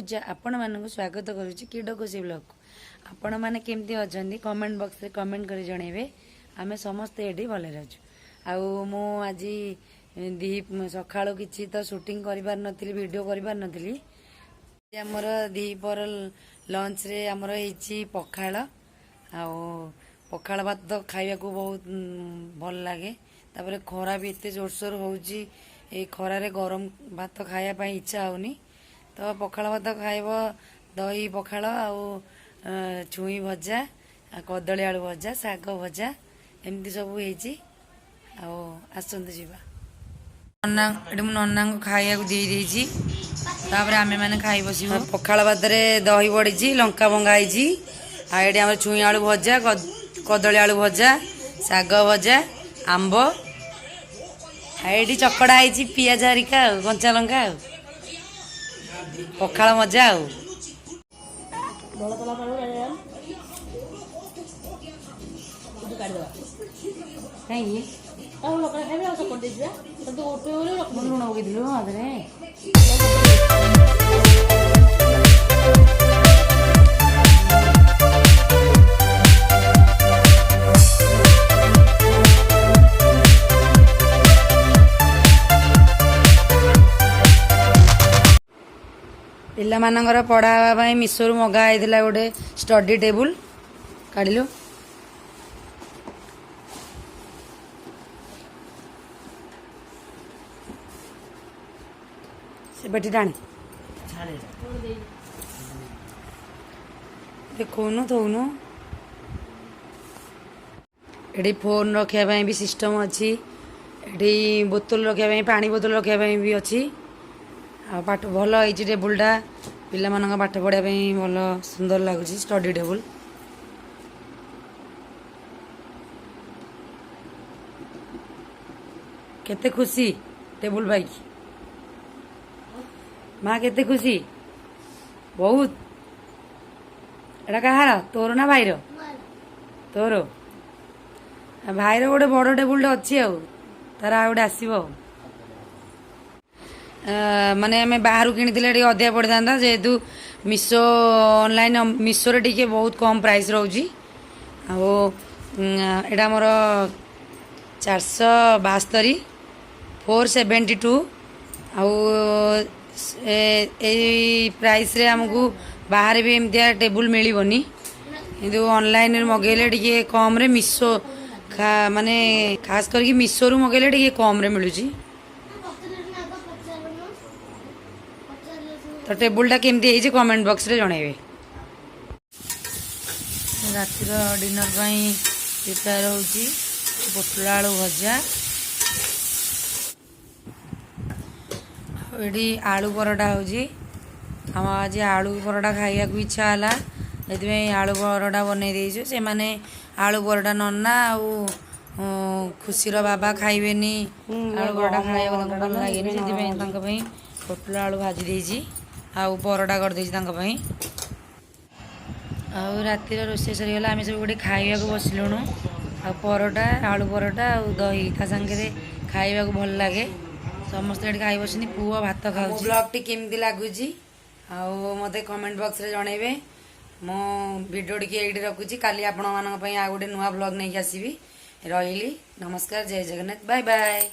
पूजा आपण मानक स्वागत करुच्ची किड खुशी ब्लॉग को आपण मैंने केमती अच्छा कमेंट बॉक्स रे कमेंट कर जनइबे आम समस्ते ये भले अच्छु आज दी सका कि तो शूटिंग कर वीडियो करमर दीपर लंच रे आमर पखाड़ पखाड़ भात तो खाइबा को बहुत भल लगे तापर खरा भी एत जोरसोर हो खरार गरम भात खायापी इच्छा होनी तो पखाड़ भात खाइब दही पखाड़ छुई भजा कदली आलू भजा शाग भजा एमती सब आसतु जीवा नन्ना को खाया दे आम मैंने खाई बस पखाड़ भात दही बड़ी लंका भंगाई आम छुई आलू भजा कदली आलू भजा शाग भजा आंब ये चकड़ा है पियाज हरिका कंचा लंका पखाड़ मजा लुण पकईलु पिला मानकर पढ़ावा मिशोरू मगाई गोटे स्टडी टेबुल काढ़ से बेटी टाणी देखौनु थौनु ये फोन रखापी भी सिस्टम अच्छी ये बोतल रखापी पानी बोतल रखापी भी अच्छी पाठ भल है टेबुलटा पिला मानक पाठ पढ़ापी भल सुंदर लगुच स्टडी टेबुल केते खुशी टेबुल पाई माँ केते खुशी बहुत एटा कहार तोर ना भाईर तोर भाईर गोटे बड़ टेबुल अच्छी तार आ गोटे आसो माने आम बाहर कि अधिक पड़ था जेहेतु मिशो ऑनलाइन मिशो रे टिके बहुत कम प्राइस रोची एटा मोर 472 472 प्राइस रे हमको बाहर भी एमती टेबुल मिलबनी कि ऑनलाइन मगेले टिके कम रे मिशो माने खास करके मिशो रु मगेले टिके कम रे मिलुची तो टेबुलटा केमती है कमेंट बॉक्स रे जनइबे रातिर डिनर प्रिपेयर होची पोटल आलू भजा ये आलू परोटा होची हम आज आलू परोटा खाइया को इच्छा है से आलू परोटा बनई देचु से माने आलू परोटा नन्ना खुशीर बाबा खाइबेनी आलू परोटा खाइबा भल लगे से पोटल आलू भाजी देची आउ परोटा कर देची रातिर रोषे सरीगला आम सब गोटे खाइबा को बसलुणु परोटा आलू परोटा दही ता संगे खाइबा को भल लगे समस्त ये खाई बस पुआ भात खाऊ ब्लॉग टी केमती लगुच मत कमेंट बॉक्स रे जनइबे मो वीडियो टी ये रखुची काली आपण मानक आ गोटे नुआ ब्लॉग नहीं आसबि रही नमस्कार जय जगन्नाथ बाय बाय।